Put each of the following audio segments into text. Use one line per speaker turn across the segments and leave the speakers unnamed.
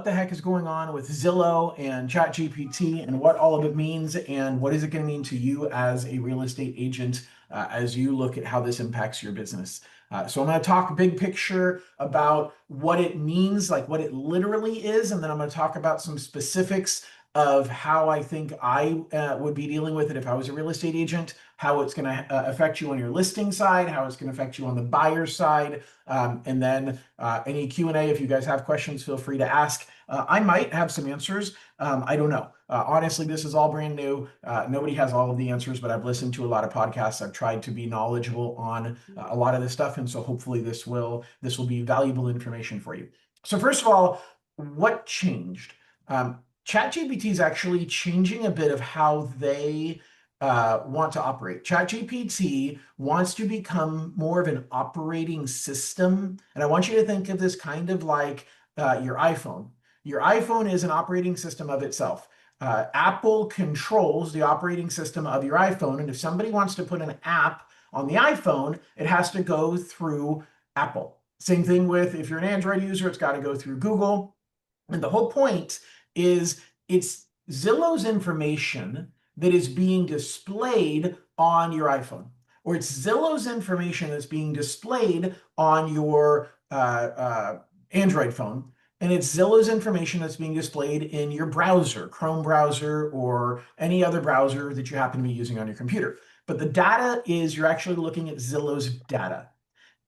the heck is going on with Zillow and ChatGPT and what all of it means and what is it going to mean to you as a real estate agent as you look at how this impacts your business. So I'm going to talk big picture about what it means, like what it literally is, and then I'm going to talk about some specifics of how I think I would be dealing with it if I was a real estate agent, how it's going to affect you on your listing side, how it's going to affect you on the buyer side, and then any Q&A. If you guys have questions, feel free to ask. I might have some answers. I don't know. Honestly, this is all brand new. Nobody has all of the answers, but I've listened to a lot of podcasts. I've tried to be knowledgeable on a lot of this stuff, and so hopefully this will be valuable information for you. So first of all, what changed? ChatGPT is actually changing a bit of how they want to operate. ChatGPT wants to become more of an operating system. And I want you to think of this kind of like your iPhone. Your iPhone is an operating system of itself. Apple controls the operating system of your iPhone. And if somebody wants to put an app on the iPhone, it has to go through Apple. Same thing with if you're an Android user, it's got to go through Google. And the whole point is it's Zillow's information that is being displayed on your iPhone, or it's Zillow's information that's being displayed on your Android phone, and it's Zillow's information that's being displayed in your browser, Chrome browser, or any other browser that you happen to be using on your computer. But the data is you're actually looking at Zillow's data.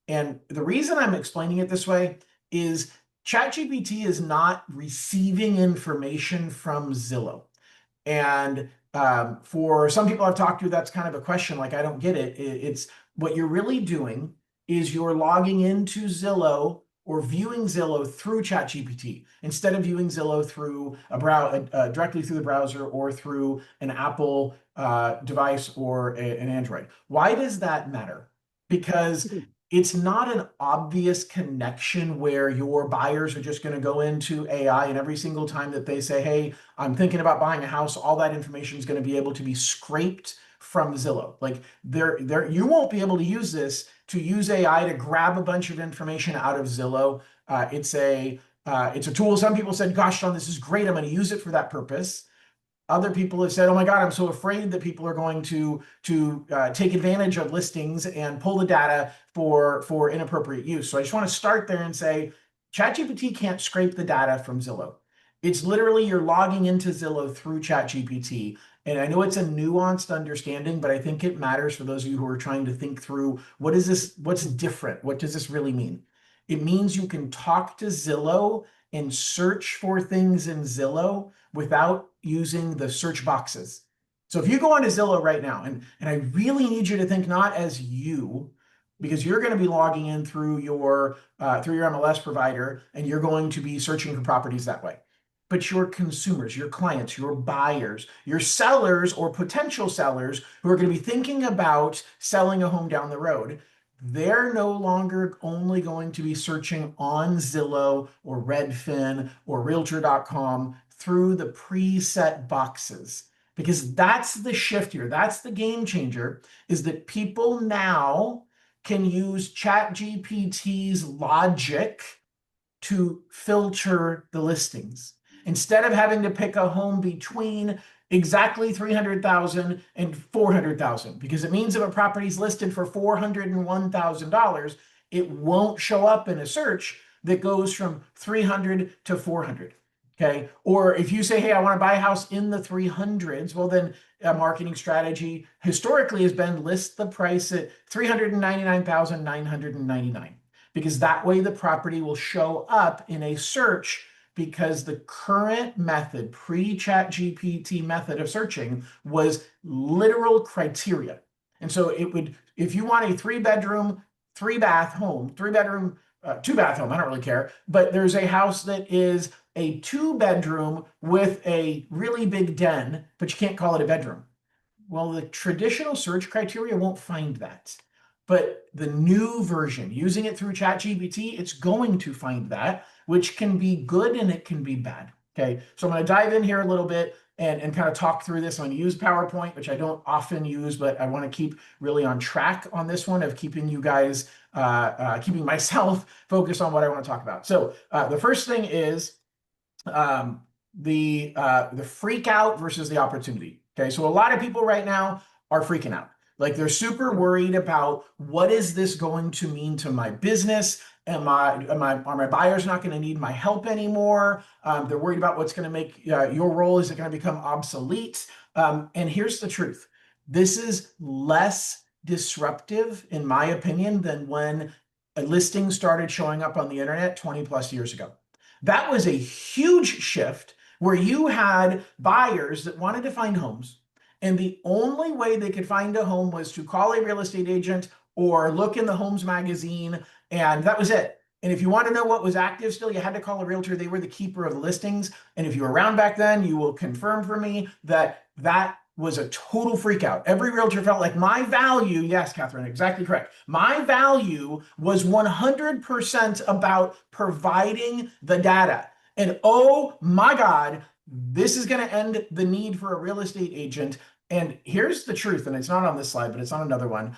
And the reason I'm explaining it this way is ChatGPT is not receiving information from Zillow. And for some people I've talked to, that's kind of a question, like, I don't get it. It's what you're really doing is you're logging into Zillow or viewing Zillow through ChatGPT instead of viewing Zillow through directly through the browser or through an Apple device or an Android. Why does that matter? Because it's not an obvious connection where your buyers are just going to go into AI and every single time that they say, hey, I'm thinking about buying a house, all that information is going to be able to be scraped from Zillow. Like you won't be able to use this to use AI to grab a bunch of information out of Zillow. It's a tool. Some people said, gosh, John, this is great. I'm going to use it for that purpose. Other people have said, oh my God, I'm so afraid that people are going to take advantage of listings and pull the data for inappropriate use. So I just want to start there and say, ChatGPT can't scrape the data from Zillow. It's literally you're logging into Zillow through ChatGPT. And I know it's a nuanced understanding, but I think it matters for those of you who are trying to think through what is this, what's different? What does this really mean? It means you can talk to Zillow and search for things in Zillow without using the search boxes. So if you go onto Zillow right now, and I really need you to think not as you, because you're going to be logging in through your MLS provider, and you're going to be searching for properties that way. But your consumers, your clients, your buyers, your sellers or potential sellers who are going to be thinking about selling a home down the road, they're no longer only going to be searching on Zillow or Redfin or Realtor.com through the preset boxes. Because that's the shift here. That's the game changer, is that people now can use ChatGPT's logic to filter the listings. Instead of having to pick a home between exactly 300,000 and 400,000, because it means if a property is listed for $401,000, it won't show up in a search that goes from 300 to 400. Okay. Or if you say, hey, I want to buy a house in the 300s, well, then a marketing strategy historically has been list the price at $399,999, because that way the property will show up in a search, because the current method, pre-ChatGPT method of searching, was literal criteria. And so it would, if you want a 3-bedroom, 3-bath home, 3-bedroom, 2-bath home, I don't really care, but there's a house that is a 2-bedroom with a really big den, but you can't call it a bedroom. Well, the traditional search criteria won't find that. But the new version, using it through ChatGPT, it's going to find that, which can be good and it can be bad. Okay, so I'm going to dive in here a little bit and kind of talk through this. I'm going to use PowerPoint, which I don't often use, but I want to keep really on track on this one of keeping you guys, keeping myself focused on what I want to talk about. So the first thing is um, the freak out versus the opportunity. Okay, so a lot of people right now are freaking out. Like they're super worried about what is this going to mean to my business? Are my buyers not going to need my help anymore? They're worried about what's going to make your role, is it going to become obsolete? And here's the truth. This is less disruptive, in my opinion, than when a listing started showing up on the internet 20 plus years ago. That was a huge shift where you had buyers that wanted to find homes, and the only way they could find a home was to call a real estate agent or look in the Homes magazine, and that was it. And if you want to know what was active still, you had to call a realtor. They were the keeper of the listings. And if you were around back then, you will confirm for me that that was a total freak out. Every realtor felt like my value, yes, Catherine, exactly correct. My value was 100% about providing the data. And oh my God, this is going to end the need for a real estate agent. And here's the truth, and it's not on this slide, but it's on another one.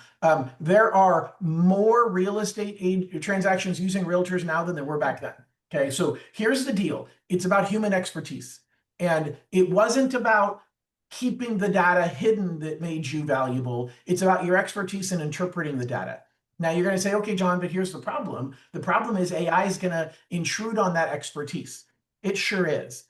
There are more real estate transactions using realtors now than there were back then. Okay, so here's the deal. It's about human expertise. And it wasn't about keeping the data hidden that made you valuable. It's about your expertise in interpreting the data. Now you're going to say, okay, John, but here's the problem. The problem is AI is going to intrude on that expertise. It sure is,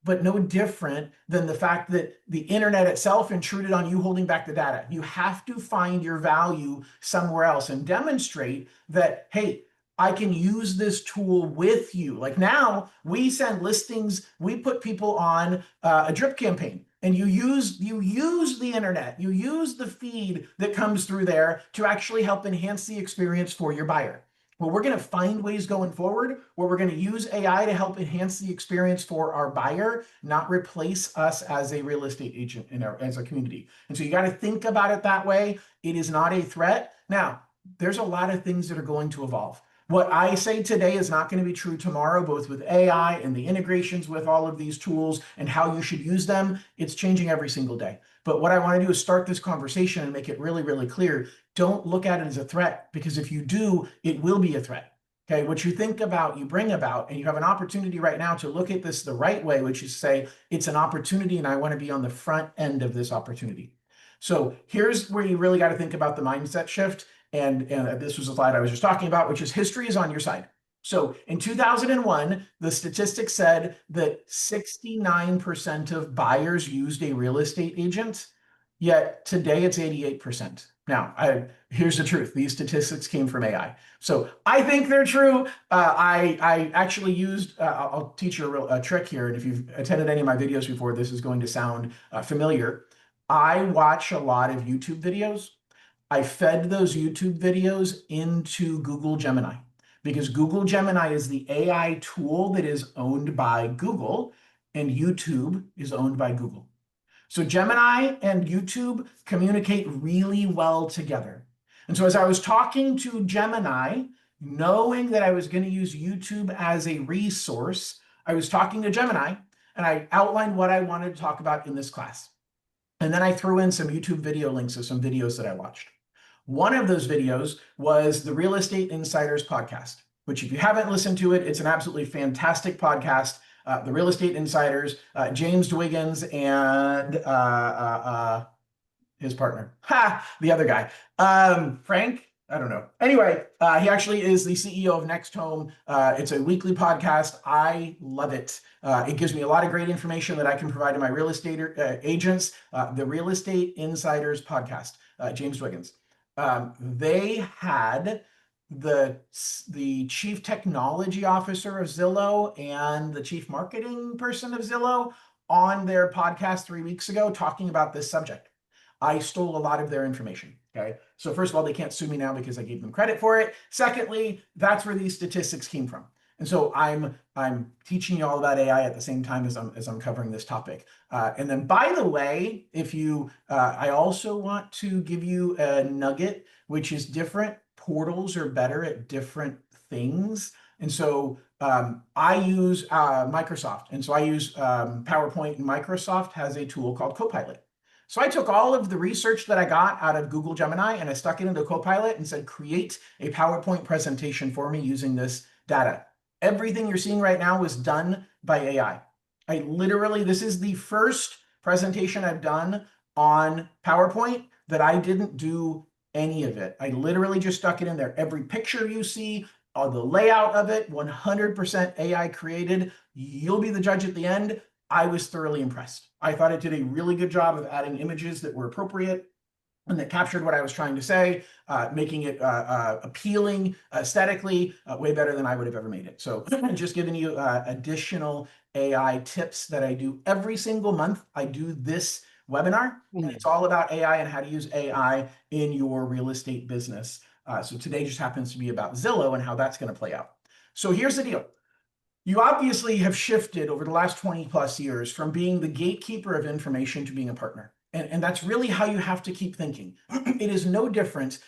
but no different than the fact that the internet itself intruded on you holding back the data. You have to find your value somewhere else and demonstrate that, hey, I can use this tool with you. Like now we send listings, we put people on a drip campaign, and you use the internet, you use the feed that comes through there to actually help enhance the experience for your buyer. Well, we're going to find ways going forward where we're going to use AI to help enhance the experience for our buyer, not replace us as a real estate agent as a community. And so you got to think about it that way. It is not a threat. Now, there's a lot of things that are going to evolve. What I say today is not going to be true tomorrow, both with AI and the integrations with all of these tools and how you should use them. It's changing every single day. But what I want to do is start this conversation and make it really, really clear. Don't look at it as a threat, because if you do, it will be a threat. Okay, what you think about, you bring about, and you have an opportunity right now to look at this the right way, which is say, it's an opportunity and I want to be on the front end of this opportunity. So here's where you really got to think about the mindset shift. And this was a slide I was just talking about, which is history is on your side. So in 2001, the statistics said that 69% of buyers used a real estate agent, yet today it's 88%. Now, here's the truth. These statistics came from AI. So I think they're true. I actually used, I'll teach you a trick here. And if you've attended any of my videos before, this is going to sound familiar. I watch a lot of YouTube videos. I fed those YouTube videos into Google Gemini, because Google Gemini is the AI tool that is owned by Google, and YouTube is owned by Google. So Gemini and YouTube communicate really well together. And so as I was talking to Gemini, knowing that I was going to use YouTube as a resource, I was talking to Gemini and I outlined what I wanted to talk about in this class. And then I threw in some YouTube video links of some videos that I watched. One of those videos was the Real Estate Insiders podcast, which if you haven't listened to it, it's an absolutely fantastic podcast. The Real Estate Insiders, James Dwiggins and his partner, the other guy, Frank. I don't know. Anyway, he actually is the CEO of Next Home. It's a weekly podcast. I love it. It gives me a lot of great information that I can provide to my real estate agents. The Real Estate Insiders podcast, James Dwiggins. They had the chief technology officer of Zillow and the chief marketing person of Zillow on their podcast 3 weeks ago talking about this subject. I stole a lot of their information. Okay. So first of all, they can't sue me now because I gave them credit for it. Secondly, that's where these statistics came from. And so I'm teaching you all about AI at the same time as I'm covering this topic. And then, by the way, if you, I also want to give you a nugget, which is different portals are better at different things. And so I use Microsoft, and so I use PowerPoint, and Microsoft has a tool called Copilot. So I took all of the research that I got out of Google Gemini and I stuck it into Copilot and said, create a PowerPoint presentation for me using this data. Everything you're seeing right now was done by AI. This is the first presentation I've done on PowerPoint that I didn't do any of it. I literally just stuck it in there. Every picture you see, the layout of it, 100% AI created. You'll be the judge at the end. I was thoroughly impressed. I thought it did a really good job of adding images that were appropriate and that captured what I was trying to say, making it appealing aesthetically, way better than I would have ever made it. So just giving you additional AI tips that I do every single month. I do this webinar, and it's all about AI and how to use AI in your real estate business. So today just happens to be about Zillow and how that's going to play out. So here's the deal. You obviously have shifted over the last 20 plus years from being the gatekeeper of information to being a partner. And that's really how you have to keep thinking. It is no different.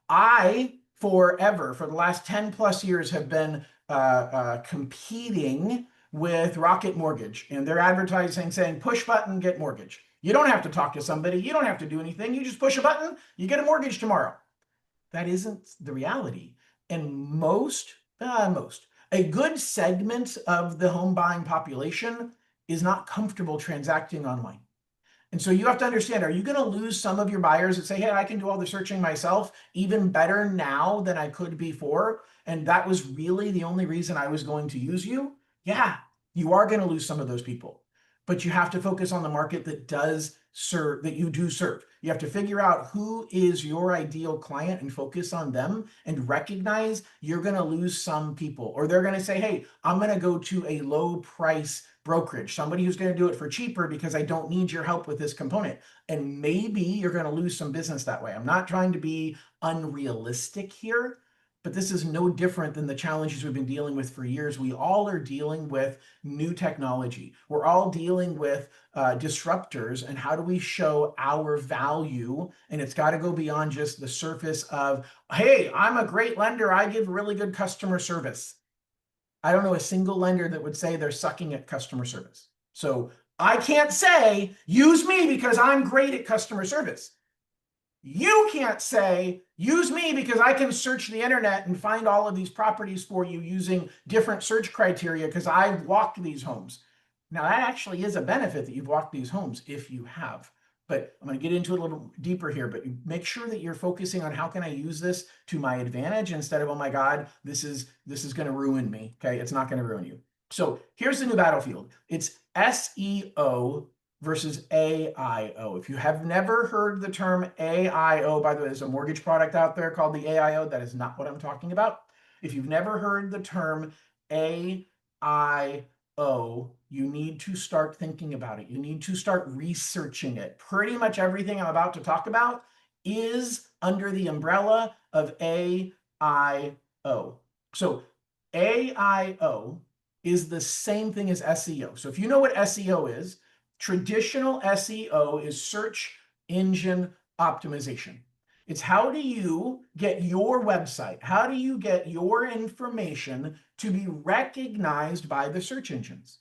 I, forever, for the last 10 plus years, have been competing with Rocket Mortgage. And they're advertising saying, push button, get mortgage. You don't have to talk to somebody. You don't have to do anything. You just push a button, you get a mortgage tomorrow. That isn't the reality. And a good segment of the home buying population is not comfortable transacting online. And so you have to understand, are you going to lose some of your buyers that say, hey, I can do all the searching myself even better now than I could before? And that was really the only reason I was going to use you? Yeah, you are going to lose some of those people. But you have to focus on the market that does serve, that you do serve. You have to figure out who is your ideal client and focus on them and recognize you're going to lose some people, or they're going to say, hey, I'm going to go to a low price brokerage, somebody who's going to do it for cheaper because I don't need your help with this component. And maybe you're going to lose some business that way. I'm not trying to be unrealistic here, but this is no different than the challenges we've been dealing with for years. We all are dealing with new technology. We're all dealing with disruptors, and how do we show our value? And it's got to go beyond just the surface of, hey, I'm a great lender. I give really good customer service. I don't know a single lender that would say they're sucking at customer service. So I can't say, use me because I'm great at customer service. You can't say, use me because I can search the internet and find all of these properties for you using different search criteria because I've walked these homes. Now, that actually is a benefit that you've walked these homes if you have. But I'm going to get into it a little deeper here, but make sure that you're focusing on how can I use this to my advantage instead of, oh my God, this is going to ruin me. Okay, it's not going to ruin you. So here's the new battlefield. It's SEO versus AIO. If you have never heard the term AIO, by the way, there's a mortgage product out there called the AIO. That is not what I'm talking about. If you've never heard the term AIO, you need to start thinking about it. You need to start researching it. Pretty much everything I'm about to talk about is under the umbrella of AIO. So AIO is the same thing as SEO. So if you know what SEO is, traditional SEO is search engine optimization. It's how do you get your website, how do you get your information to be recognized by the search engines?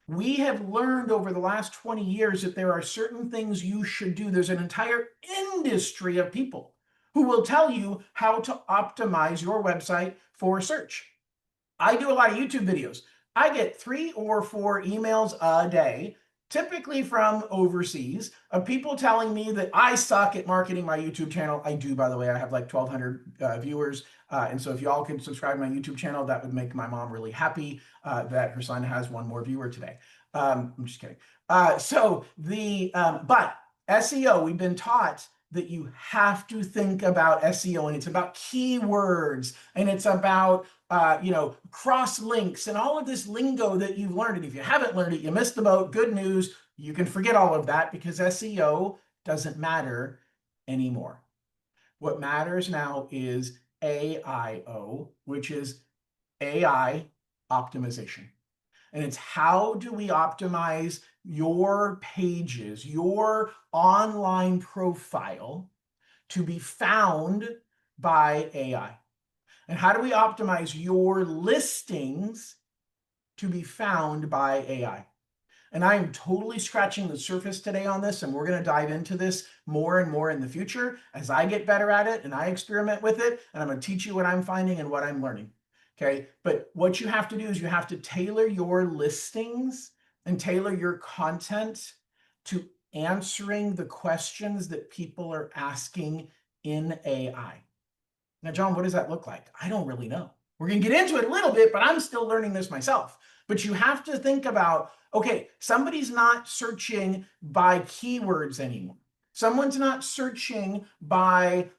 We have learned over the last 20 years that there are certain things you should do. There's an entire industry of people who will tell you how to optimize your website for search. I do a lot of YouTube videos. I get 3 or 4 emails a day, typically from overseas, of people telling me that I suck at marketing my YouTube channel. I do, by the way. I have like 1,200 viewers. And so if y'all could subscribe to my YouTube channel, that would make my mom really happy that her son has 1 more viewer today. I'm just kidding. But SEO, we've been taught that you have to think about SEO, and it's about keywords, and it's about cross links and all of this lingo that you've learned. And if you haven't learned it, you missed the boat. Good news, you can forget all of that because SEO doesn't matter anymore. What matters now is AIO, which is AI optimization. And it's how do we optimize your pages, your online profile to be found by AI? And how do we optimize your listings to be found by AI? And I am totally scratching the surface today on this, and we're going to dive into this more and more in the future as I get better at it and I experiment with it, and I'm going to teach you what I'm finding and what I'm learning. Okay. But what you have to do is you have to tailor your listings and tailor your content to answering the questions that people are asking in AI. Now, John, what does that look like? I don't really know. We're going to get into it a little bit, but I'm still learning this myself. But you have to think about, okay, somebody's not searching by keywords anymore. Someone's not searching by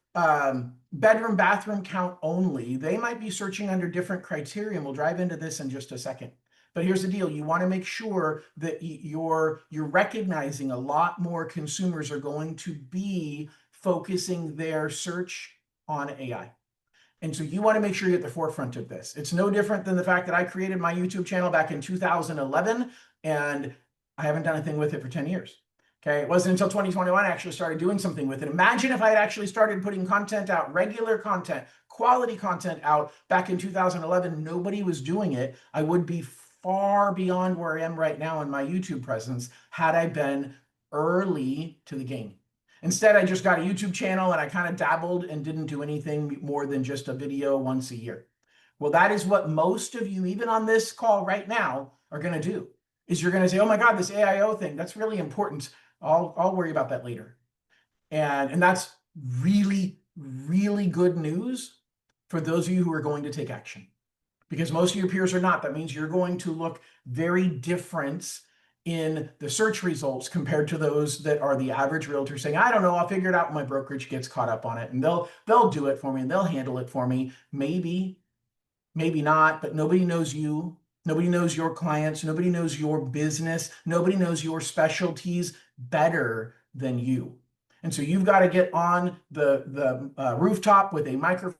bedroom, bathroom count only. They might be searching under different criteria, and we'll dive into this in just a second. But here's the deal. You want to make sure that you're recognizing a lot more consumers are going to be focusing their search on AI. And so you want to make sure you're at the forefront of this. It's no different than the fact that I created my YouTube channel back in 2011, and I haven't done anything with it for 10 years. Okay, it wasn't until 2021 I actually started doing something with it. Imagine if I had actually started putting content out, regular content, quality content out back in 2011, nobody was doing it. I would be far beyond where I am right now in my YouTube presence had I been early to the game. Instead, I just got a YouTube channel and I kind of dabbled and didn't do anything more than just a video once a year. Well, that is what most of you, even on this call right now, are going to do. Is you're going to say, oh my God, this AIO thing, that's really important. I'll worry about that later. And that's really, really good news for those of you who are going to take action. Because most of your peers are not. That means you're going to look very different in the search results compared to those that are the average realtor saying, I don't know, I'll figure it out when my brokerage gets caught up on it, and they'll do it for me and they'll handle it for me. Maybe, maybe not, but nobody knows you. Nobody knows your clients. Nobody knows your business. Nobody knows your specialties better than you. And so you've got to get on the rooftop with a microphone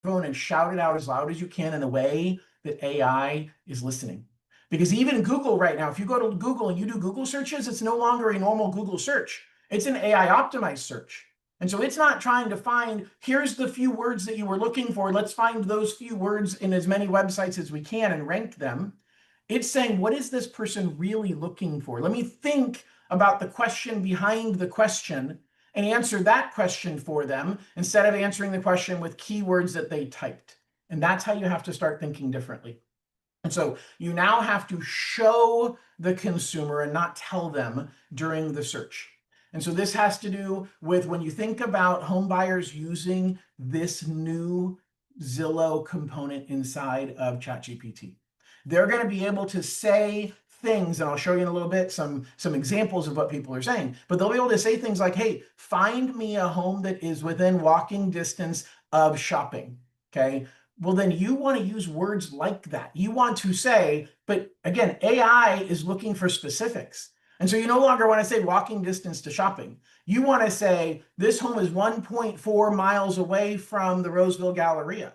and shout it out as loud as you can in a way that AI is listening. Because even Google right now, if you go to Google and you do Google searches, it's no longer a normal Google search. It's an AI optimized search. And so it's not trying to find, here's the few words that you were looking for. Let's find those few words in as many websites as we can and rank them. It's saying, what is this person really looking for? Let me think about the question behind the question and answer that question for them instead of answering the question with keywords that they typed. And that's how you have to start thinking differently. And so you now have to show the consumer and not tell them during the search. And so this has to do with when you think about home buyers using this new Zillow component inside of ChatGPT. They're going to be able to say things, and I'll show you in a little bit some examples of what people are saying, but they'll be able to say things like, hey, find me a home that is within walking distance of shopping, okay? Well, then you want to use words like that. You want to say, but again, AI is looking for specifics. And so you no longer want to say walking distance to shopping. You want to say, this home is 1.4 miles away from the Roseville Galleria.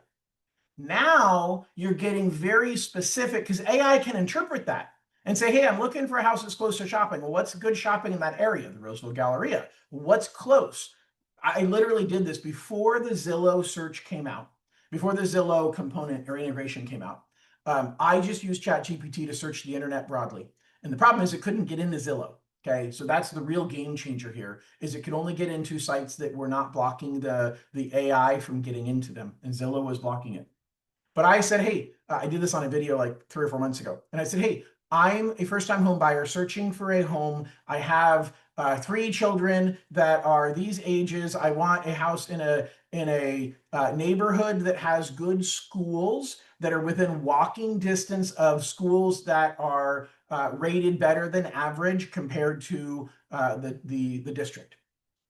Now you're getting very specific because AI can interpret that and say, hey, I'm looking for a house that's close to shopping. Well, what's good shopping in that area? The Roseville Galleria. What's close? I literally did this before the Zillow search came out, before the Zillow component or integration came out. I just used ChatGPT to search the internet broadly. And the problem is it couldn't get into Zillow. Okay, so that's the real game changer here, is it could only get into sites that were not blocking the AI from getting into them. And Zillow was blocking it. But I said, hey, I did this on a video like 3 or 4 months ago. And I said, hey, I'm a first-time home buyer searching for a home. I have 3 children that are these ages. I want a house in a neighborhood that has good schools that are within walking distance of schools that are rated better than average compared to the district.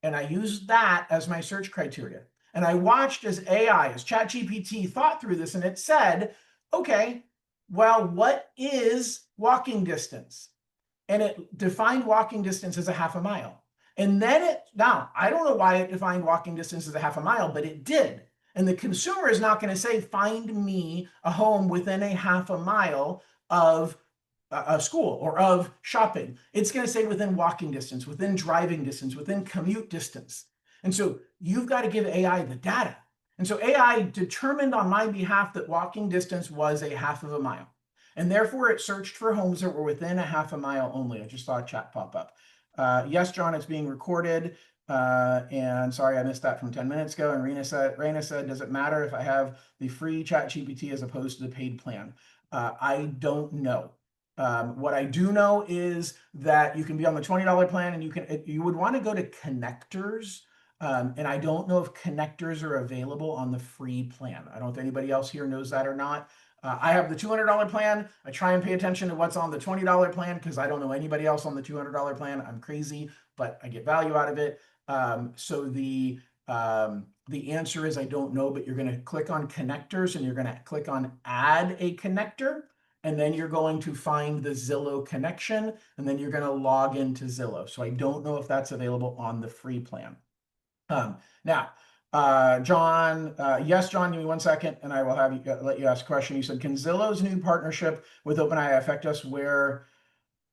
And I used that as my search criteria. And I watched as AI, as ChatGPT thought through this, and it said, okay, well, what is walking distance? And it defined walking distance as a half a mile. And then now, I don't know why it defined walking distance as a half a mile, but it did. And the consumer is not going to say, find me a home within a half a mile of a school or of shopping. It's going to say within walking distance, within driving distance, within commute distance. And so you've got to give AI the data. And so AI determined on my behalf that walking distance was a half of a mile. And therefore it searched for homes that were within a half a mile only. I just saw a chat pop up. Yes, John, it's being recorded. And sorry, I missed that from 10 minutes ago. And Raina said, does it matter if I have the free ChatGPT as opposed to the paid plan? I don't know. What I do know is that you can be on the $20 plan, and you would want to go to connectors. And I don't know if connectors are available on the free plan. I don't know if anybody else here knows that or not. I have the $200 plan. I try and pay attention to what's on the $20 plan because I don't know anybody else on the $200 plan. I'm crazy, but I get value out of it. So the answer is I don't know, but you're going to click on connectors and you're going to click on add a connector. And then you're going to find the Zillow connection, and then you're going to log into Zillow. So I don't know if that's available on the free plan. Now, John, yes, John, give me 1 second, and I will have you let you ask a question. You said, can Zillow's new partnership with OpenAI affect us where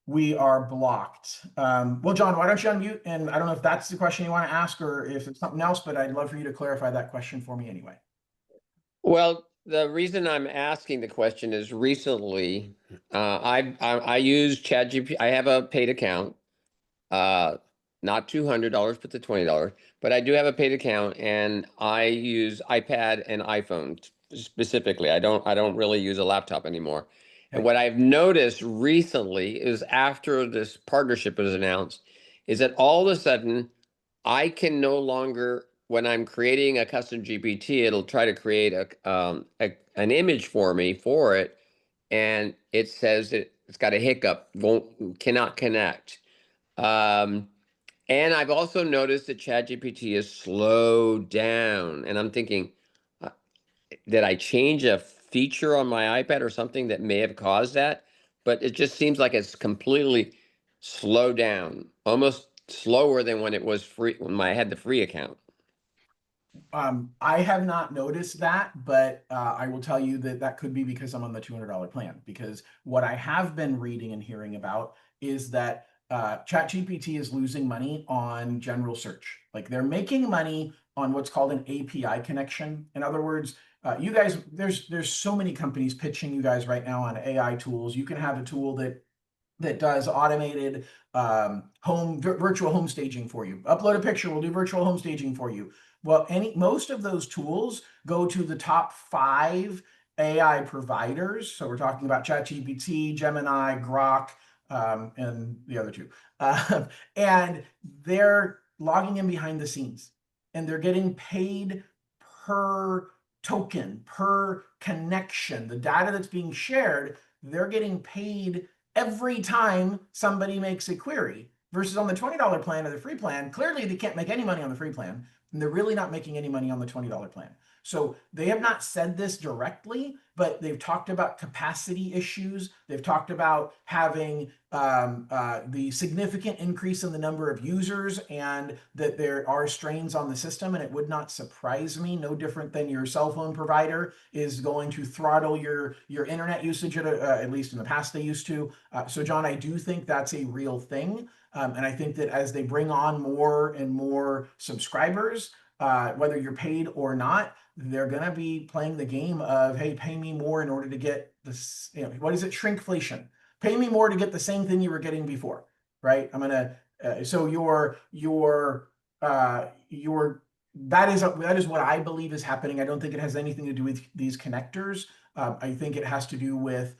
we are blocked? Well, John, why don't you unmute? And I don't know if that's the question you want to ask or if it's something else, but I'd love for you to clarify that question for me anyway.
Well, the reason I'm asking the question is recently, I use ChatGPT. I have a paid account, not $200, but the $20. But I do have a paid account, and I use iPad and iPhone specifically. I don't really use a laptop anymore. And
Okay.
what I've noticed recently is after this partnership was announced, is that all of a sudden I can no longer, when I'm creating a custom GPT, it'll try to create an image for me for it, and it says it's got a hiccup, cannot connect. Um, and I've also noticed that ChatGPT is slowed down, and I'm thinking, uh, did I change a feature on my iPad or something that may have caused that? But it just seems like it's completely slowed down, almost slower than when it was free, when I had the free account.
I have not noticed that, but I will tell you that that could be because I'm on the $200 plan. Because what I have been reading and hearing about is that ChatGPT is losing money on general search. Like they're making money on what's called an API connection. In other words, you guys, there's so many companies pitching you guys right now on AI tools. You can have a tool that does automated virtual home staging for you. Upload a picture, we'll do virtual home staging for you. Well, most of those tools go to the top 5 AI providers. So we're talking about ChatGPT, Gemini, Grok, and the other two. And they're logging in behind the scenes, and they're getting paid per token, per connection. The data that's being shared, they're getting paid every time somebody makes a query. Versus on the $20 plan or the free plan, clearly they can't make any money on the free plan, and they're really not making any money on the $20 plan. So they have not said this directly, but they've talked about capacity issues. They've talked about having the significant increase in the number of users, and that there are strains on the system. And it would not surprise me, no different than your cell phone provider is going to throttle your internet usage, at least in the past they used to. So John, I do think that's a real thing. And I think that as they bring on more and more subscribers, whether you're paid or not, they're going to be playing the game of, hey, pay me more in order to get this, what is it? Shrinkflation. Pay me more to get the same thing you were getting before, right? I'm going to, so that is what I believe is happening. I don't think it has anything to do with these connectors. I think it has to do with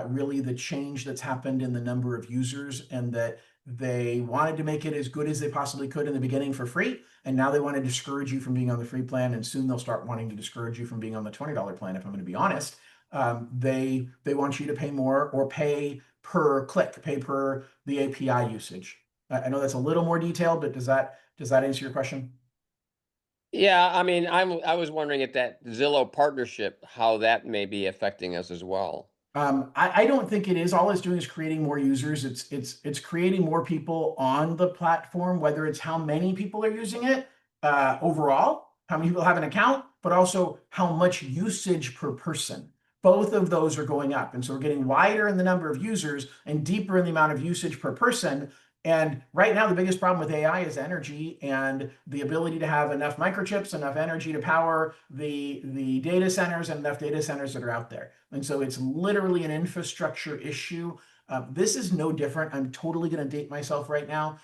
really the change that's happened in the number of users, and that they wanted to make it as good as they possibly could in the beginning for free, and now they want to discourage you from being on the free plan, and soon they'll start wanting to discourage you from being on the $20 plan, if I'm going to be honest. They want you to pay more, or pay per click, pay per the API usage. I know that's a little more detailed, but does that answer your question?
Yeah, I mean, I was wondering if that Zillow partnership, how that may be affecting us as well.
I don't think it is. All it's doing is creating more users. It's creating more people on the platform, whether it's how many people are using it overall, how many people have an account, but also how much usage per person. Both of those are going up. And so we're getting wider in the number of users and deeper in the amount of usage per person. And right now, the biggest problem with AI is energy and the ability to have enough microchips, enough energy to power the data centers, and enough data centers that are out there. And so it's literally an infrastructure issue. This is no different. I'm totally going to date myself right now.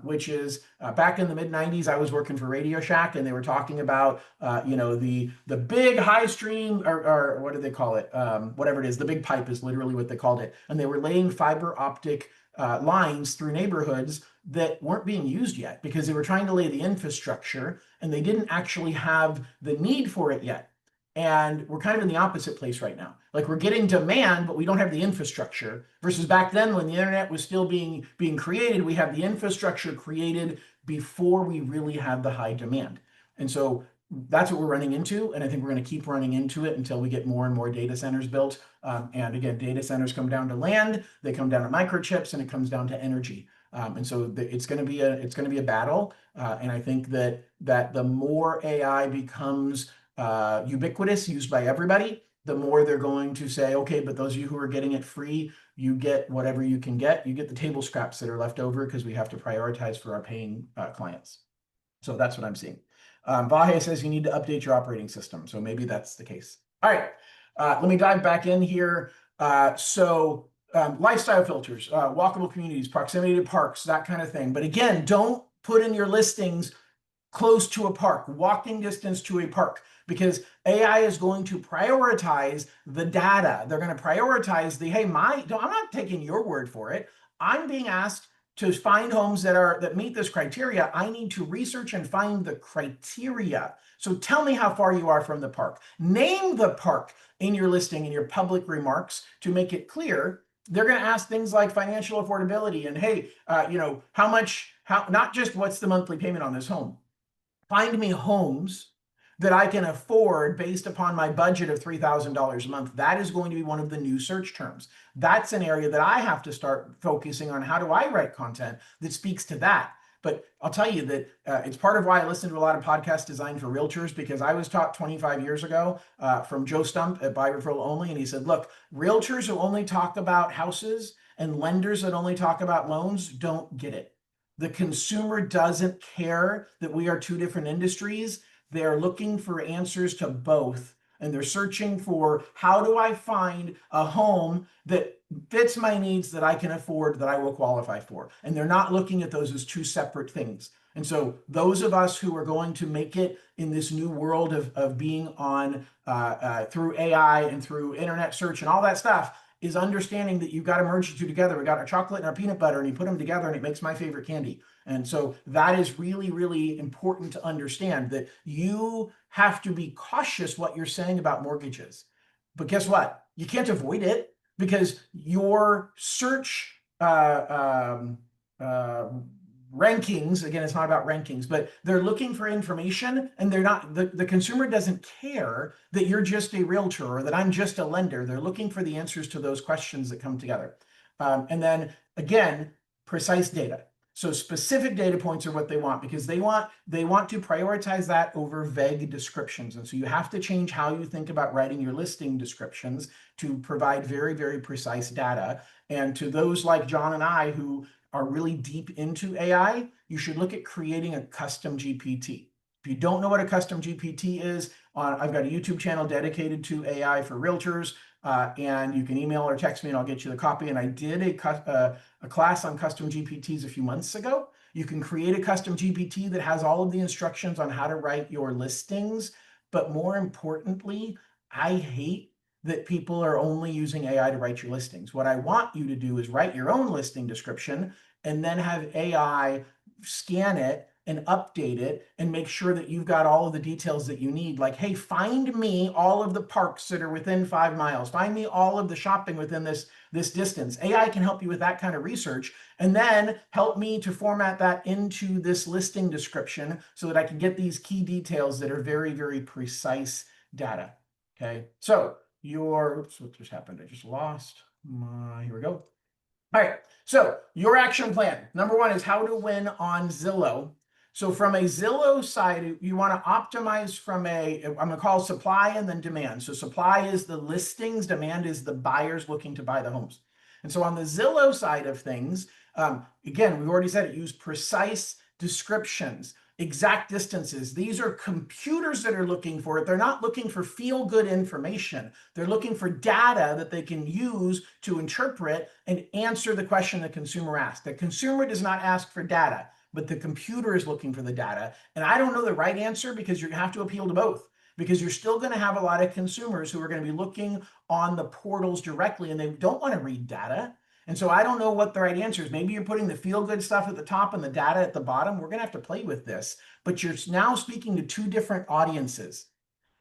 Which is back in the mid 90s, I was working for Radio Shack, and they were talking about the big high stream, or what do they call it? Whatever it is, the big pipe is literally what they called it, and they were laying fiber optic lines through neighborhoods that weren't being used yet because they were trying to lay the infrastructure and they didn't actually have the need for it yet. And we're kind of in the opposite place right now. Like, we're getting demand, but we don't have the infrastructure. Versus back then, when the internet was still being created, we have the infrastructure created before we really had the high demand. And so that's what we're running into. And I think we're going to keep running into it until we get more and more data centers built. And again, data centers come down to land, they come down to microchips, and it comes down to energy. And so it's going to be a battle. And I think that the more AI becomes ubiquitous, used by everybody, the more they're going to say, okay, but those of you who are getting it free, you get whatever you can get. You get the table scraps that are left over because we have to prioritize for our paying clients. So that's what I'm seeing. Vahe says you need to update your operating system. So maybe that's the case. All right, let me dive back in here. Lifestyle filters, walkable communities, proximity to parks, that kind of thing. But again, don't put in your listings close to a park, walking distance to a park, because AI is going to prioritize the data. They're going to prioritize the, hey, I'm not taking your word for it. I'm being asked to find homes that meet this criteria. I need to research and find the criteria. So tell me how far you are from the park. Name the park in your listing, in your public remarks, to make it clear. They're going to ask things like financial affordability and, hey, not just what's the monthly payment on this home. Find me homes that I can afford based upon my budget of $3,000 a month. That is going to be one of the new search terms. That's an area that I have to start focusing on. How do I write content that speaks to that? But I'll tell you that it's part of why I listen to a lot of podcasts designed for realtors, because I was taught 25 years ago from Joe Stump at Buy Referral Only. And he said, look, realtors who only talk about houses and lenders that only talk about loans don't get it. The consumer doesn't care that we are two different industries. They're looking for answers to both. And they're searching for, how do I find a home that fits my needs, that I can afford, that I will qualify for? And they're not looking at those as two separate things. And so those of us who are going to make it in this new world of being on through AI and through internet search and all that stuff, is understanding that you've got to merge the two together. We got our chocolate and our peanut butter, and you put them together and it makes my favorite candy. And so that is really, really important to understand, that you have to be cautious what you're saying about mortgages. But guess what? You can't avoid it, because your search rankings, again, it's not about rankings, but they're looking for information, and they're not, the consumer doesn't care that you're just a realtor or that I'm just a lender. They're looking for the answers to those questions that come together. And then again, precise data. So specific data points are what they want, because they want to prioritize that over vague descriptions. And so you have to change how you think about writing your listing descriptions to provide very, very precise data. And to those like John and I who are really deep into AI, you should look at creating a custom GPT. If you don't know what a custom GPT is, I've got a YouTube channel dedicated to AI for realtors, and you can email or text me and I'll get you the copy. And I did a class on custom GPTs a few months ago. You can create a custom GPT that has all of the instructions on how to write your listings. But more importantly, I hate that people are only using AI to write your listings. What I want you to do is write your own listing description and then have AI scan it and update it and make sure that you've got all of the details that you need. Like, hey, find me all of the parks that are within 5 miles. Find me all of the shopping within this distance. AI can help you with that kind of research, and then help me to format that into this listing description so that I can get these key details that are very, very precise data. Okay, so oops, what just happened? I just lost here we go. All right, so your action plan. Number one is how to win on Zillow. So from a Zillow side, you want to optimize from I'm going to call supply and then demand. So supply is the listings, demand is the buyers looking to buy the homes. And so on the Zillow side of things, again, we've already said it, use precise descriptions. exact distances. These are computers that are looking for it. They're not looking for feel-good information. They're looking for data that they can use to interpret and answer the question the consumer asked. The consumer does not ask for data, but the computer is looking for the data. And I don't know the right answer because you have to appeal to both, because you're still going to have a lot of consumers who are going to be looking on the portals directly and they don't want to read data. And so I don't know what the right answer is. Maybe you're putting the feel-good stuff at the top and the data at the bottom. We're going to have to play with this, but you're now speaking to two different audiences.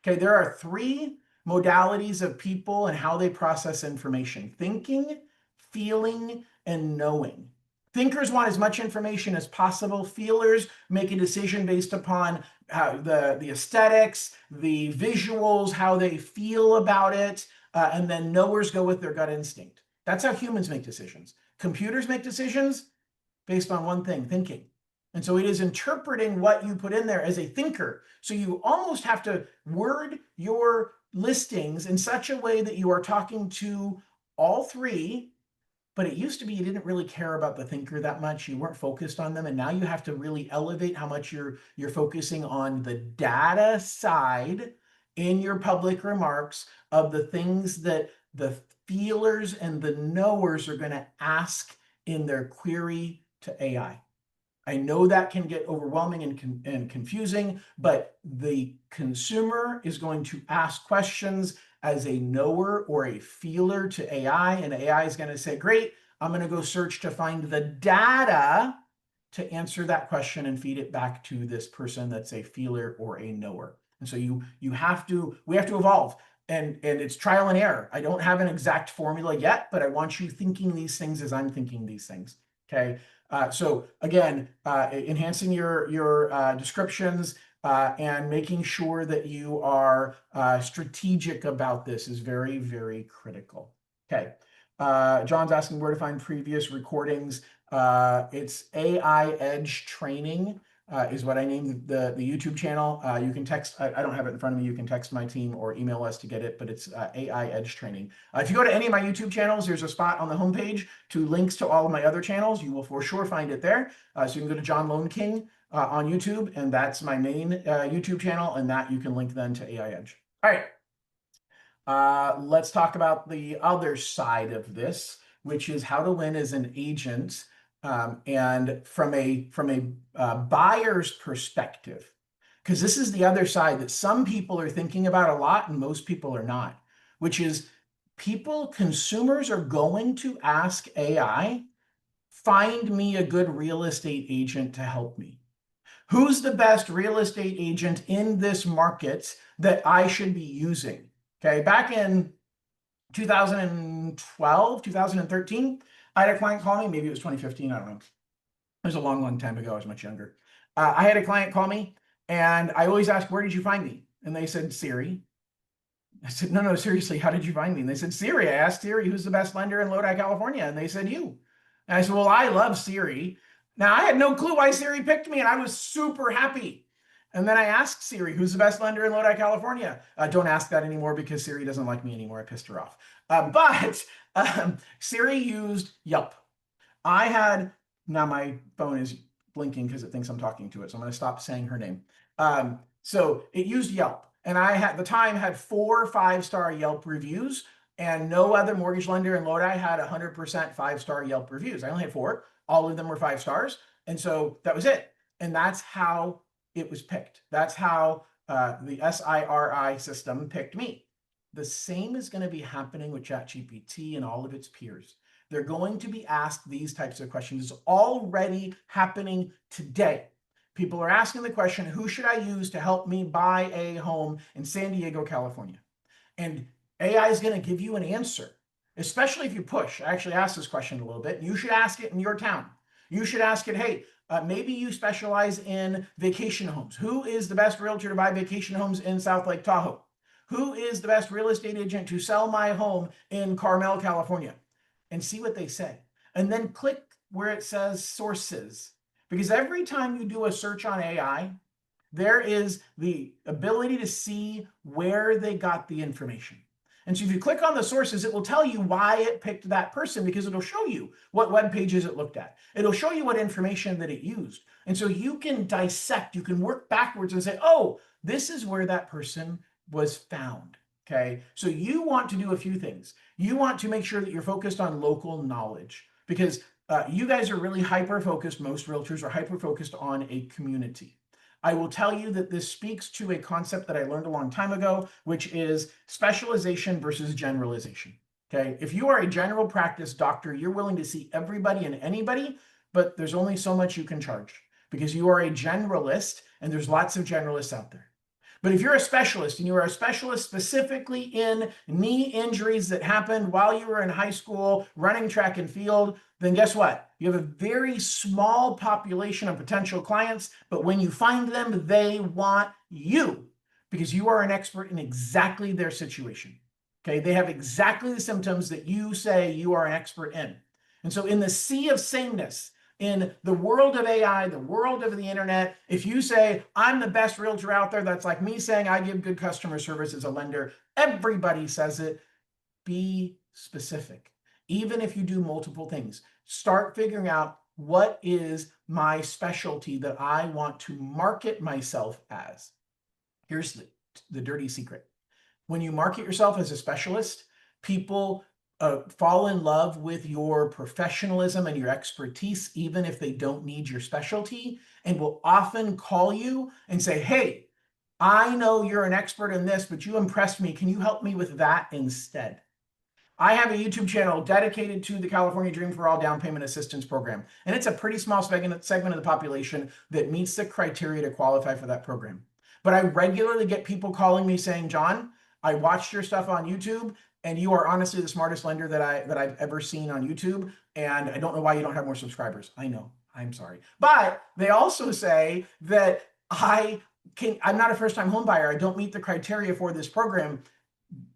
Okay, there are three modalities of people and how they process information: thinking, feeling, and knowing. Thinkers want as much information as possible. Feelers make a decision based upon the aesthetics, the visuals, how they feel about it, and then knowers go with their gut instinct. That's how humans make decisions. Computers make decisions based on one thing: thinking. And so it is interpreting what you put in there as a thinker. So you almost have to word your listings in such a way that you are talking to all three. But it used to be you didn't really care about the thinker that much. You weren't focused on them. And now you have to really elevate how much you're focusing on the data side in your public remarks of the things that the feelers and the knowers are going to ask in their query to AI. I know that can get overwhelming and confusing, but the consumer is going to ask questions as a knower or a feeler to AI, and AI is going to say, great, I'm going to go search to find the data to answer that question and feed it back to this person that's a feeler or a knower. And so we have to evolve. And it's trial and error. I don't have an exact formula yet, but I want you thinking these things as I'm thinking these things. Okay. So again, enhancing your descriptions and making sure that you are strategic about this is very, very critical. Okay. John's asking where to find previous recordings. It's AI Edge Training is what I named the YouTube channel. You can text, I don't have it in front of me. You can text my team or email us to get it, but it's AI Edge Training. If you go to any of my YouTube channels, there's a spot on the homepage to links to all of my other channels. You will for sure find it there. So you can go to John Lone King on YouTube, and that's my main YouTube channel, and that you can link then to AI Edge. All right. Let's talk about the other side of this, which is how to win as an agent. And from a buyer's perspective, because this is the other side that some people are thinking about a lot and most people are not, which is consumers are going to ask AI, find me a good real estate agent to help me. Who's the best real estate agent in this market that I should be using? Okay, back in 2012, 2013, I had a client call me. Maybe it was 2015. I don't know. It was a long, long time ago. I was much younger. I had a client call me, and I always ask, where did you find me? And they said, Siri. I said, no, seriously, how did you find me? And they said, Siri. I asked Siri, who's the best lender in Lodi, California? And they said, you. And I said, well, I love Siri. Now, I had no clue why Siri picked me, and I was super happy. And then I asked Siri, who's the best lender in Lodi, California? Don't ask that anymore because Siri doesn't like me anymore. I pissed her off. But Siri used Yelp. Now my phone is blinking because it thinks I'm talking to it. So I'm going to stop saying her name. So it used Yelp. And I had, the time had 4 5-star Yelp reviews, and no other mortgage lender in Lodi had 100% 5-star Yelp reviews. I only had 4. All of them were 5 stars. And so that was it. And that's how it was picked. That's how the SIRI system picked me. The same is going to be happening with ChatGPT and all of its peers. They're going to be asked these types of questions. It's already happening today. People are asking the question, who should I use to help me buy a home in San Diego, California? And AI is going to give you an answer, especially if you push. I actually asked this question a little bit. You should ask it in your town. You should ask it, hey, maybe you specialize in vacation homes. Who is the best realtor to buy vacation homes in South Lake Tahoe? Who is the best real estate agent to sell my home in Carmel, California? And see what they say. And then click where it says sources. Because every time you do a search on AI, there is the ability to see where they got the information. And so if you click on the sources, it will tell you why it picked that person, because it'll show you what web pages it looked at. It'll show you what information that it used. And so you can dissect, you can work backwards and say, oh, this is where that person was found. Okay. So you want to do a few things. You want to make sure that you're focused on local knowledge, because you guys are really hyper-focused. Most realtors are hyper-focused on a community. I will tell you that this speaks to a concept that I learned a long time ago, which is specialization versus generalization. Okay. If you are a general practice doctor, you're willing to see everybody and anybody, but there's only so much you can charge because you are a generalist and there's lots of generalists out there. But if you're a specialist and you are a specialist specifically in knee injuries that happened while you were in high school running track and field, then guess what? You have a very small population of potential clients, but when you find them, they want you because you are an expert in exactly their situation. Okay, they have exactly the symptoms that you say you are an expert in. And so in the sea of sameness, in the world of AI, the world of the internet, if you say, I'm the best realtor out there, that's like me saying I give good customer service as a lender. Everybody says it. Be specific. Even if you do multiple things, start figuring out what is my specialty that I want to market myself as. Here's the dirty secret. When you market yourself as a specialist, people fall in love with your professionalism and your expertise, even if they don't need your specialty, and will often call you and say, hey, I know you're an expert in this, but you impressed me. Can you help me with that instead? I have a YouTube channel dedicated to the California Dream for All down payment assistance program. And it's a pretty small segment of the population that meets the criteria to qualify for that program. But I regularly get people calling me saying, John, I watched your stuff on YouTube and you are honestly the smartest lender that I've ever seen on YouTube. And I don't know why you don't have more subscribers. I know, I'm sorry. But they also say that I'm not a first-time home buyer. I don't meet the criteria for this program.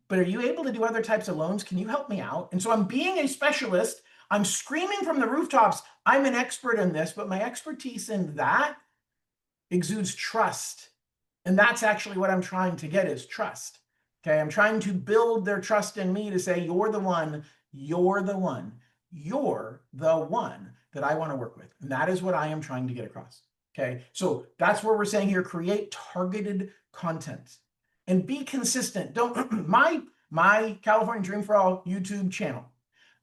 But are you able to do other types of loans? Can you help me out? And so I'm being a specialist. I'm screaming from the rooftops, I'm an expert in this, but my expertise in that exudes trust. And that's actually what I'm trying to get is trust. Okay, I'm trying to build their trust in me to say, you're the one, you're the one, you're the one that I want to work with. And that is what I am trying to get across. Okay, so that's where we're saying here, create targeted content and be consistent. Don't my California Dream for All YouTube channel.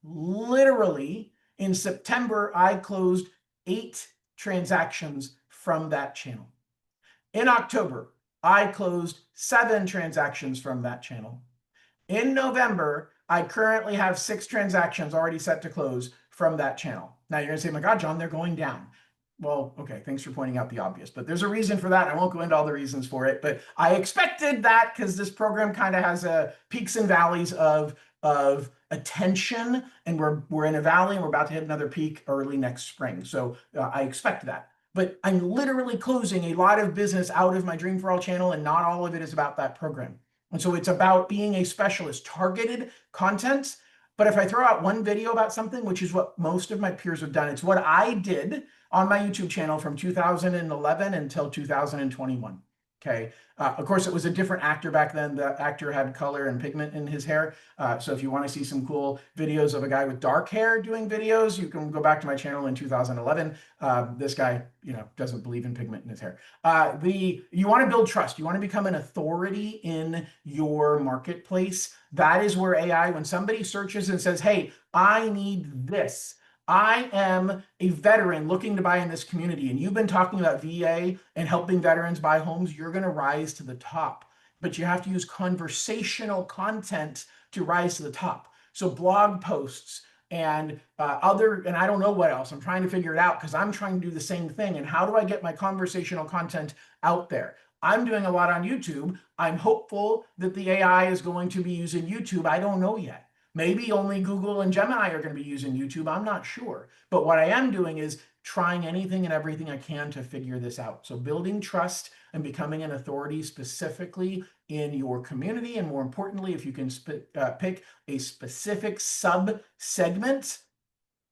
Literally in September, I closed 8 transactions from that channel. In October, I closed 7 transactions from that channel. In November, I currently have 6 transactions already set to close from that channel. Now you're gonna say, my God, John, they're going down. Well, okay, thanks for pointing out the obvious, but there's a reason for that. I won't go into all the reasons for it, but I expected that because this program kind of has peaks and valleys of attention, and we're in a valley and we're about to hit another peak early next spring. So I expect that. But I'm literally closing a lot of business out of my Dream for All channel, and not all of it is about that program. And so it's about being a specialist, targeted content. But if I throw out one video about something, which is what most of my peers have done, it's what I did on my YouTube channel from 2011 until 2021. Okay. Of course, it was a different actor back then. The actor had color and pigment in his hair. So if you want to see some cool videos of a guy with dark hair doing videos, you can go back to my channel in 2011. This guy, doesn't believe in pigment in his hair. You want to build trust. You want to become an authority in your marketplace. That is where AI, when somebody searches and says, hey, I need this, I am a veteran looking to buy in this community, and you've been talking about VA and helping veterans buy homes, you're going to rise to the top. But you have to use conversational content to rise to the top. So blog posts and and I don't know what else. I'm trying to figure it out because I'm trying to do the same thing. And how do I get my conversational content out there? I'm doing a lot on YouTube. I'm hopeful that the AI is going to be using YouTube. I don't know yet. Maybe only Google and Gemini are going to be using YouTube. I'm not sure. But what I am doing is trying anything and everything I can to figure this out. So building trust and becoming an authority specifically in your community. And more importantly, if you can pick a specific sub-segment,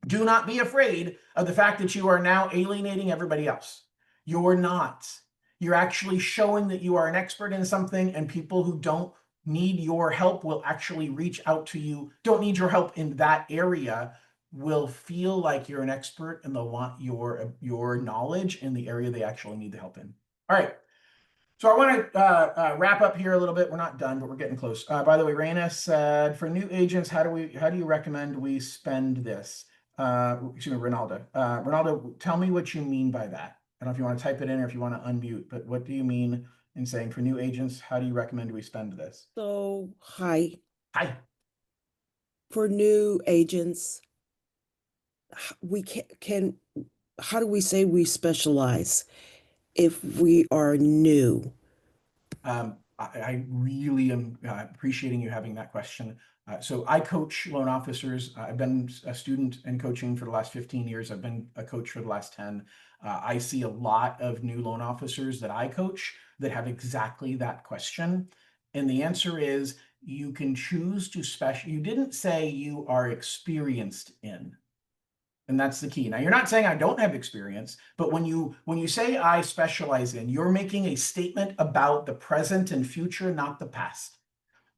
do not be afraid of the fact that you are now alienating everybody else. You're not. You're actually showing that you are an expert in something, and people who don't need your help will actually reach out to you, don't need your help in that area, will feel like you're an expert and they'll want your knowledge in the area they actually need the help in. All right. So I want to wrap up here a little bit. We're not done, but we're getting close. By the way, Raina said, for new agents, how do you recommend we spend this? Excuse me, Ronaldo. Ronaldo, tell me what you mean by that. I don't know if you want to type it in or if you want to unmute, but what do you mean in saying for new agents, how do you recommend we spend this?
So, hi.
Hi.
For new agents, we how do we say we specialize if we are new?
I really am appreciating you having that question. So I coach loan officers. I've been a student in coaching for the last 15 years. I've been a coach for the last 10. I see a lot of new loan officers that I coach that have exactly that question. And the answer is you can choose to you didn't say you are experienced in. And that's the key. Now, you're not saying I don't have experience, but when you say I specialize in, you're making a statement about the present and future, not the past.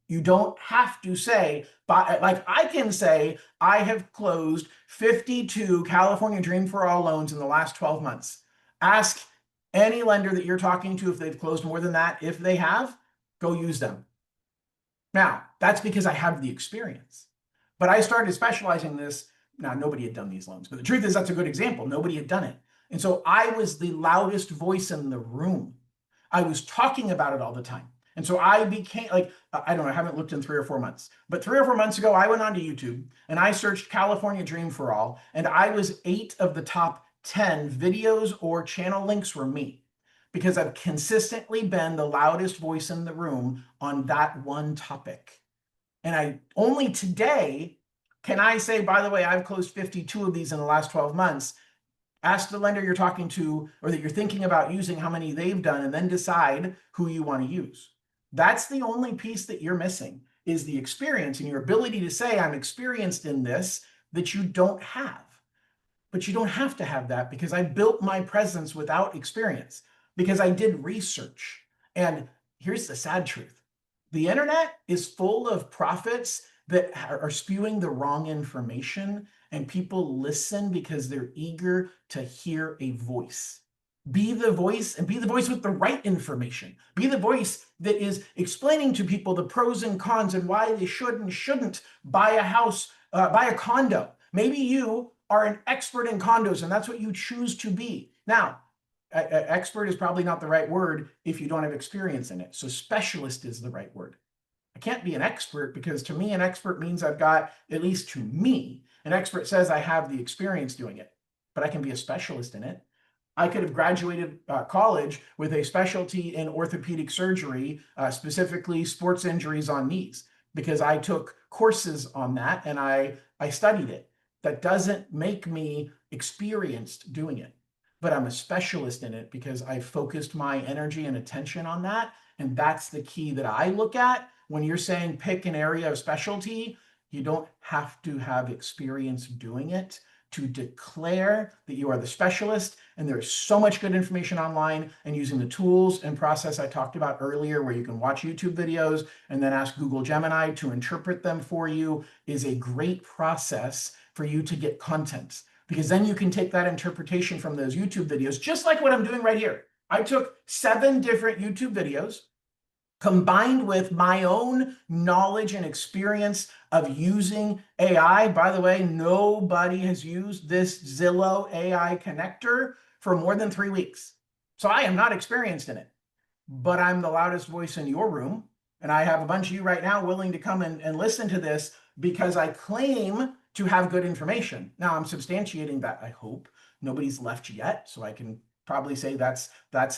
You don't have to say, but like I can say, I have closed 52 California Dream for All loans in the last 12 months. Ask any lender that you're talking to if they've closed more than that. If they have, go use them. Now, that's because I have the experience. But I started specializing in this. Now, nobody had done these loans, but the truth is that's a good example. Nobody had done it. And so I was the loudest voice in the room. I was talking about it all the time. And so I became like, I don't know, I haven't looked in 3 or 4 months, but 3 or 4 months ago, I went onto YouTube and I searched California Dream for All, and I was 8 of the top 10 videos or channel links were me because I've consistently been the loudest voice in the room on that one topic. And I only today can I say, by the way, I've closed 52 of these in the last 12 months. Ask the lender you're talking to or that you're thinking about using how many they've done, and then decide who you want to use. That's the only piece that you're missing is the experience and your ability to say, I'm experienced in this, that you don't have. But you don't have to have that because I built my presence without experience, because I did research. And here's the sad truth. The internet is full of prophets that are spewing the wrong information, and people listen because they're eager to hear a voice. Be the voice, and be the voice with the right information. Be the voice that is explaining to people the pros and cons and why they should and shouldn't buy a house, buy a condo. Maybe you are an expert in condos and that's what you choose to be. Now, expert is probably not the right word if you don't have experience in it. So specialist is the right word. I can't be an expert because to me, an expert means I've got, at least to me, an expert says I have the experience doing it, but I can be a specialist in it. I could have graduated college with a specialty in orthopedic surgery, specifically sports injuries on knees, because I took courses on that and I studied it. That doesn't make me experienced doing it, but I'm a specialist in it because I focused my energy and attention on that. And that's the key that I look at when you're saying pick an area of specialty. You don't have to have experience doing it to declare that you are the specialist. And there's so much good information online, and using the tools and process I talked about earlier, where you can watch YouTube videos and then ask Google Gemini to interpret them for you, is a great process for you to get content, because then you can take that interpretation from those YouTube videos, just like what I'm doing right here. I took 7 different YouTube videos, combined with my own knowledge and experience of using AI. By the way, nobody has used this Zillow AI connector for more than 3 weeks. So I am not experienced in it, but I'm the loudest voice in your room. And I have a bunch of you right now willing to come and listen to this because I claim to have good information. Now I'm substantiating that, I hope. Nobody's left yet, so I can probably say that's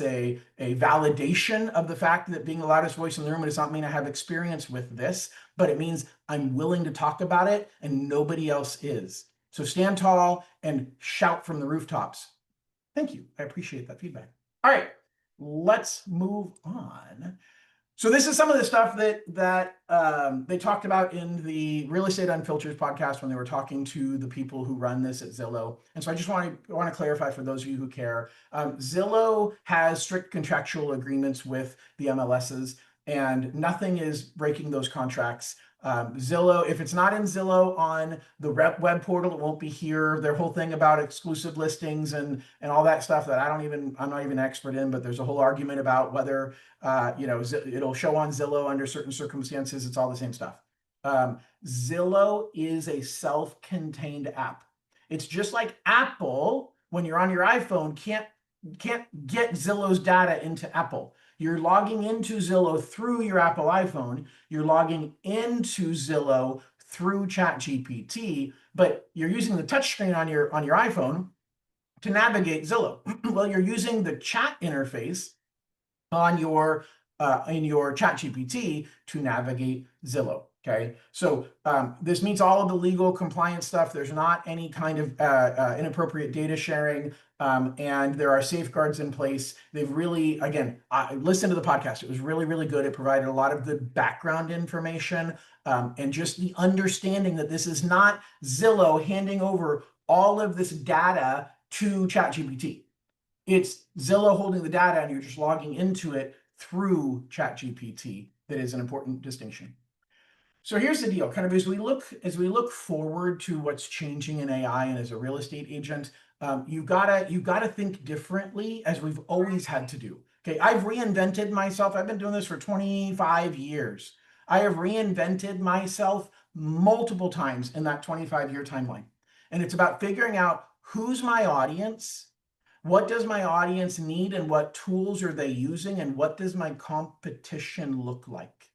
a validation of the fact that being the loudest voice in the room does not mean I have experience with this, but it means I'm willing to talk about it and nobody else is. So stand tall and shout from the rooftops. Thank you. I appreciate that feedback. All right, let's move on. So this is some of the stuff that they talked about in the Real Estate Unfiltered podcast when they were talking to the people who run this at Zillow. And so I just want to clarify for those of you who care. Zillow has strict contractual agreements with the MLSs. and nothing is breaking those contracts. Zillow, if it's not in Zillow on the web portal, it won't be here. Their whole thing about exclusive listings and all that stuff that I'm not even an expert in, but there's a whole argument about whether it'll show on Zillow under certain circumstances. It's all the same stuff. Zillow is a self-contained app. It's just like Apple, when you're on your iPhone, can't get Zillow's data into Apple. You're logging into Zillow through your Apple iPhone. You're logging into Zillow through ChatGPT, but you're using the touchscreen on your iPhone to navigate Zillow. Well, you're using the chat interface on your in your ChatGPT to navigate Zillow. Okay, so this meets all of the legal compliance stuff. There's not any kind of inappropriate data sharing, and there are safeguards in place. They've really, again, I listened to the podcast. It was really, really good. It provided a lot of good background information, and just the understanding that this is not Zillow handing over all of this data to ChatGPT. It's Zillow holding the data and you're just logging into it through ChatGPT. That is an important distinction. So here's the deal, kind of as we look forward to what's changing in AI, and as a real estate agent, you gotta think differently, as we've always had to do. Okay, I've reinvented myself. I've been doing this for 25 years. I have reinvented myself multiple times in that 25-year timeline. And it's about figuring out who's my audience, what does my audience need, and what tools are they using, and what does my competition look like?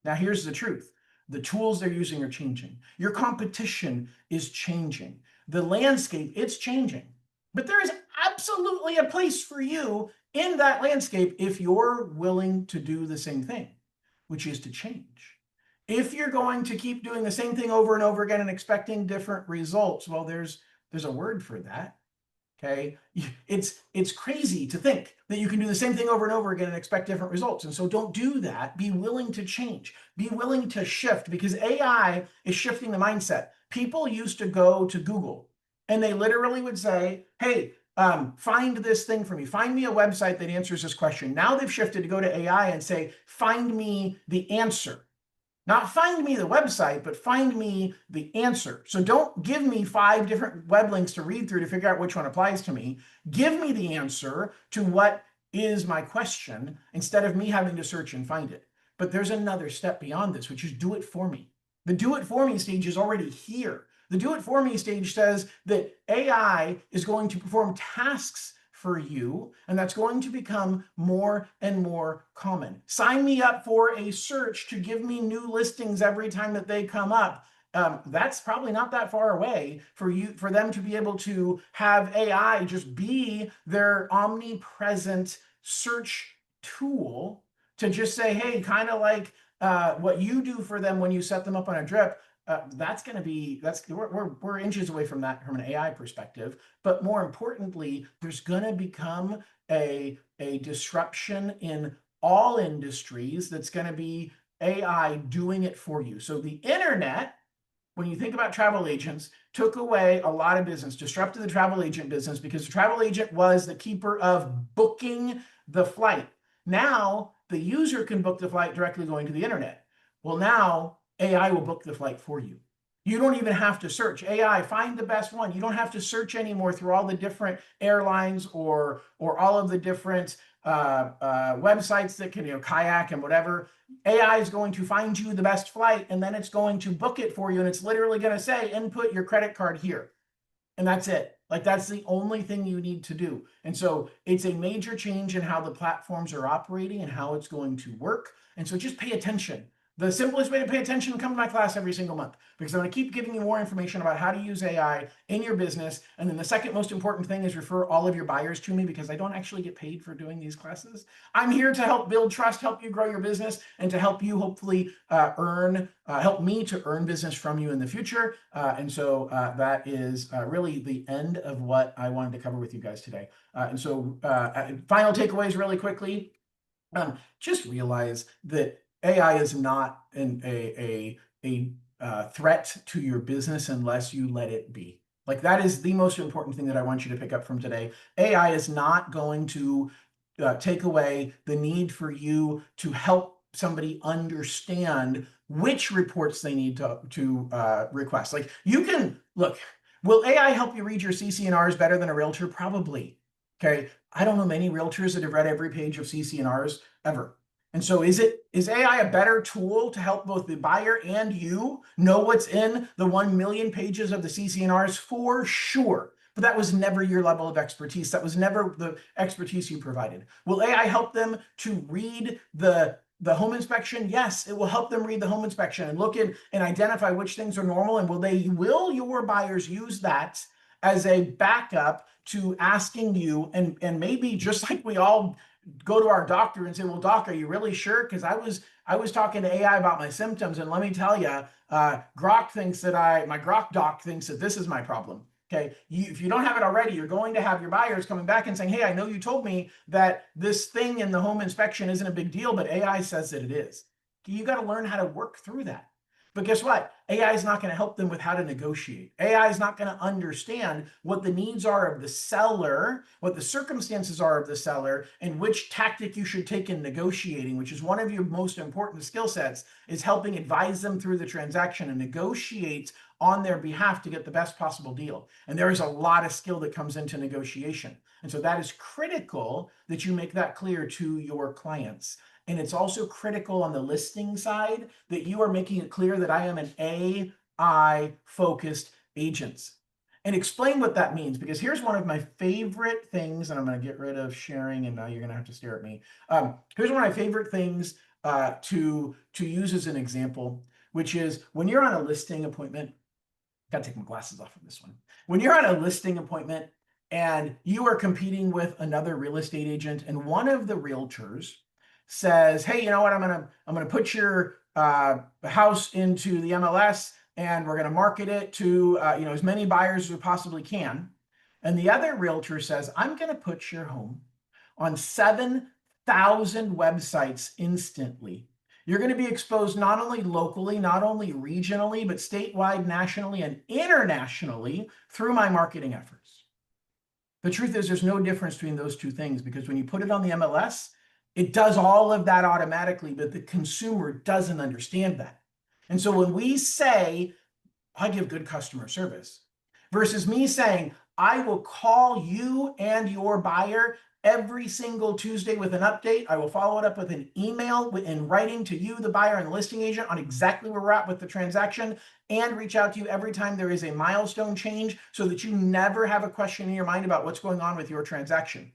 Now, here's the truth. The tools they're using are changing. Your competition is changing. The landscape, it's changing. But there is absolutely a place for you in that landscape if you're willing to do the same thing, which is to change. If you're going to keep doing the same thing over and over again and expecting different results, well, there's a word for that. Okay, it's crazy to think that you can do the same thing over and over again and expect different results. And so don't do that. Be willing to change. Be willing to shift, because AI is shifting the mindset. People used to go to Google and they literally would say, hey, find this thing for me. Find me a website that answers this question. Now they've shifted to go to AI and say, find me the answer. Not find me the website, but find me the answer. So don't give me 5 different web links to read through to figure out which one applies to me. Give me the answer to what is my question, instead of me having to search and find it. But there's another step beyond this, which is do it for me. The do it for me stage is already here. The do it for me stage says that AI is going to perform tasks for you, and that's going to become more and more common. Sign me up for a search to give me new listings every time that they come up. That's probably not that far away for them to be able to have AI just be their omnipresent search tool, to just say, hey, kind of like what you do for them when you set them up on a drip. We're inches away from that from an AI perspective. But more importantly, there's going to become a disruption in all industries that's going to be AI doing it for you. So the internet, when you think about travel agents, took away a lot of business, disrupted the travel agent business, because the travel agent was the keeper of booking the flight. Now the user can book the flight directly going to the internet. Well, now AI will book the flight for you. You don't even have to search. AI, find the best one. You don't have to search anymore through all the different airlines or all of the different websites that can, kayak and whatever. AI is going to find you the best flight, and then it's going to book it for you. And it's literally going to say, input your credit card here. And that's it. Like, that's the only thing you need to do. And so it's a major change in how the platforms are operating and how it's going to work. And so just pay attention. The simplest way to pay attention, come to my class every single month, because I'm going to keep giving you more information about how to use AI in your business. And then the second most important thing is refer all of your buyers to me, because I don't actually get paid for doing these classes. I'm here to help build trust, help you grow your business, and to help you hopefully help me to earn business from you in the future. And so that is really the end of what I wanted to cover with you guys today. And so final takeaways really quickly. Just realize that AI is not a threat to your business unless you let it be. Like, that is the most important thing that I want you to pick up from today. AI is not going to take away the need for you to help somebody understand which reports they need to request. Like you can look, will AI help you read your CC&Rs better than a realtor? Probably. Okay. I don't know many realtors that have read every page of CC&Rs ever. And so is AI a better tool to help both the buyer and you know what's in the 1 million pages of the CC&Rs? For sure. But that was never your level of expertise. That was never the expertise you provided. Will AI help them to read the home inspection? Yes, it will help them read the home inspection and look in and identify which things are normal. And will your buyers use that as a backup to asking you, and maybe just like we all go to our doctor and say, well, doc, are you really sure? Because I was talking to AI about my symptoms, and let me tell you, my Grok doc thinks that this is my problem. Okay, if you don't have it already, you're going to have your buyers coming back and saying, hey, I know you told me that this thing in the home inspection isn't a big deal, but AI says that it is. You got to learn how to work through that. But guess what? AI is not going to help them with how to negotiate. AI is not going to understand what the needs are of the seller, what the circumstances are of the seller, and which tactic you should take in negotiating, which is one of your most important skill sets, is helping advise them through the transaction and negotiate on their behalf to get the best possible deal. And there is a lot of skill that comes into negotiation. And so that is critical that you make that clear to your clients. And it's also critical on the listing side that you are making it clear that I am an AI focused agent. And explain what that means, because here's one of my favorite things, and I'm going to get rid of sharing, and now you're going to have to stare at me. Here's one of my favorite things to use as an example, which is when you're on a listing appointment. Got to take my glasses off of this one. When you're on a listing appointment and you are competing with another real estate agent, and one of the realtors says, hey, you know what, I'm gonna put your house into the MLS, and we're gonna market it to as many buyers as we possibly can. And the other realtor says, I'm gonna put your home on 7,000 websites instantly. You're going to be exposed not only locally, not only regionally, but statewide, nationally, and internationally through my marketing efforts. The truth is there's no difference between those two things, because when you put it on the MLS, it does all of that automatically, but the consumer doesn't understand that. And so when we say, I give good customer service, versus me saying, I will call you and your buyer every single Tuesday with an update. I will follow it up with an email in writing to you, the buyer and the listing agent, on exactly where we're at with the transaction, and reach out to you every time there is a milestone change so that you never have a question in your mind about what's going on with your transaction.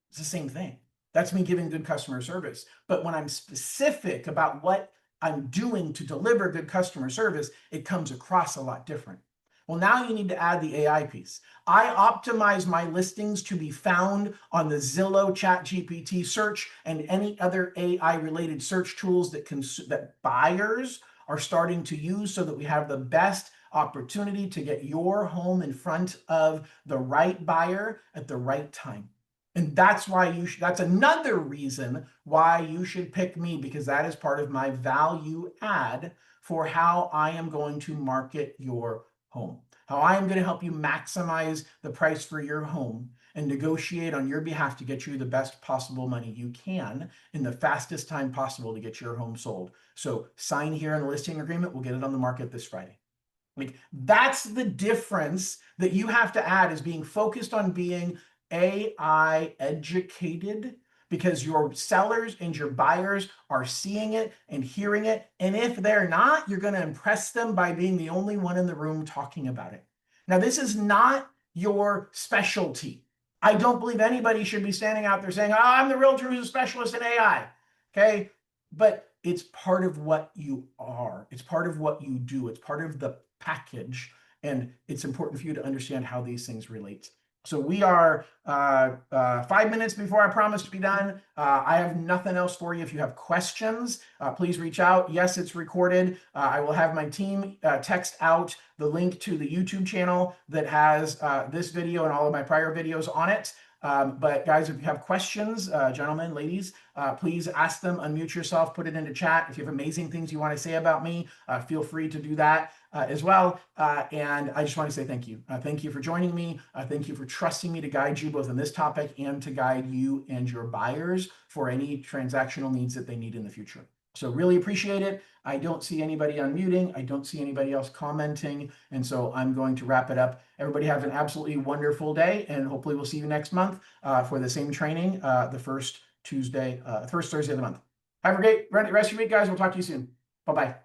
It's the same thing. That's me giving good customer service. But when I'm specific about what I'm doing to deliver good customer service, it comes across a lot different. Well, now you need to add the AI piece. I optimize my listings to be found on the Zillow, ChatGPT search, and any other AI-related search tools that buyers are starting to use, so that we have the best opportunity to get your home in front of the right buyer at the right time. And that's why that's another reason why you should pick me, because that is part of my value add for how I am going to market your home, how I am going to help you maximize the price for your home and negotiate on your behalf to get you the best possible money you can in the fastest time possible to get your home sold. So sign here in the listing agreement. We'll get it on the market this Friday. Like, that's the difference that you have to add, is being focused on being AI educated, because your sellers and your buyers are seeing it and hearing it. And if they're not, you're going to impress them by being the only one in the room talking about it. Now, this is not your specialty. I don't believe anybody should be standing out there saying, oh, I'm the realtor who's a specialist in AI. Okay. But it's part of what you are. It's part of what you do. It's part of the package. And it's important for you to understand how these things relate. So we are 5 minutes before I promised to be done. I have nothing else for you. If you have questions, please reach out. Yes, it's recorded. I will have my team text out the link to the YouTube channel that has this video and all of my prior videos on it. But guys, if you have questions, gentlemen, ladies, please ask them, unmute yourself, put it into chat. If you have amazing things you want to say about me, feel free to do that as well. And I just want to say thank you. Thank you for joining me. Thank you for trusting me to guide you both on this topic and to guide you and your buyers for any transactional needs that they need in the future. So really appreciate it. I don't see anybody unmuting. I don't see anybody else commenting. And so I'm going to wrap it up. Everybody have an absolutely wonderful day. And hopefully we'll see you next month for the same training, the first Thursday of the month. Have a great rest of your week, guys. We'll talk to you soon. Bye-bye.